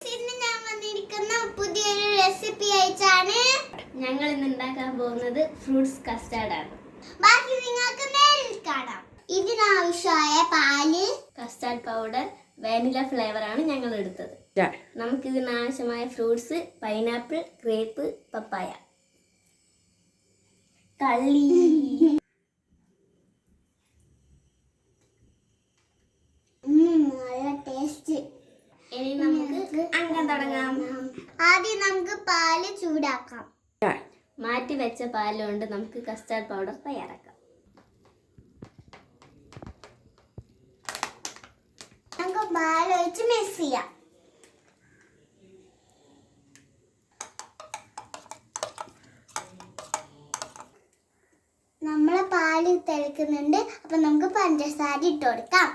ഇന്ന് ഞാൻ വന്നിരിക്കുന്ന പുതിയൊരു റെസിപ്പി ആയിട്ടാണ്. ഞങ്ങൾ ഇന്ന് ഉണ്ടാക്കാൻ പോകുന്നത് ഫ്രൂട്ട്സ് കസ്റ്റാർഡ് ആണ്. ബാക്കി നിങ്ങൾക്ക് നേരിൽ കാണാം. ഇതിനാവശ്യമായ പാല്, കസ്റ്റാർഡ് പൗഡർ, വാനില ഫ്ലേവർ ആണ് ഞങ്ങൾ എടുത്തത്. നമുക്ക് ഇതിനാവശ്യമായ ഫ്രൂട്ട്സ് പൈനാപ്പിൾ, ഗ്രേപ്പ്, പപ്പായ, കള്ളി. നല്ല ടേസ്റ്റ്. ഇനി നമുക്ക് അങ്ങനെ തുടങ്ങാം. ആദ്യം നമുക്ക് പാല് ചൂടാക്കാം. മാറ്റി വെച്ച പാല് കൊണ്ട് നമുക്ക് കസ്റ്റാർഡ് പൗഡർ തയ്യാറാക്കാം. നമുക്ക് പാൽ ഒഴിച്ച് മിക്സ് ചെയ്യാം. നമ്മളെ പാല് തിളക്കുന്നുണ്ട്. അപ്പൊ നമുക്ക് പഞ്ചസാര ഇട്ട് കൊടുക്കാം.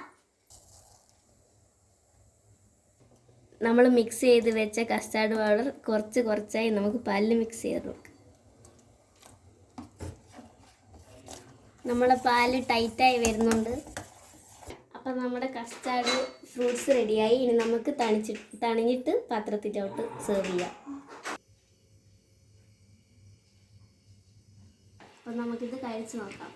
നമ്മൾ മിക്സ് ചെയ്ത് വെച്ച കസ്റ്റാർഡ് പൗഡർ കുറച്ചായി നമുക്ക് പാലിൽ മിക്സ് ചെയ്ത് കൊടുക്കാം. നമ്മുടെ പാല് ടൈറ്റായി വരുന്നുണ്ട്. അപ്പം നമ്മുടെ കസ്റ്റാർഡ് ഫ്രൂട്ട്സ് റെഡിയായി. ഇനി നമുക്ക് തണിഞ്ഞിട്ട് പാത്രത്തിലോട്ട് സെർവ് ചെയ്യാം. അപ്പം നമുക്കിത് കഴിച്ച് നോക്കാം.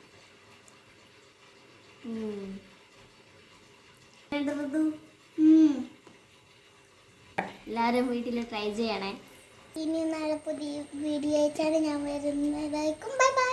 എല്ലാവരും വീട്ടിൽ ട്രൈ ചെയ്യണേ. ഇനി നാളെ പുതിയ വീഡിയോ ആയിട്ടാണ് ഞാൻ വരുന്നതായിരിക്കും. Bye bye.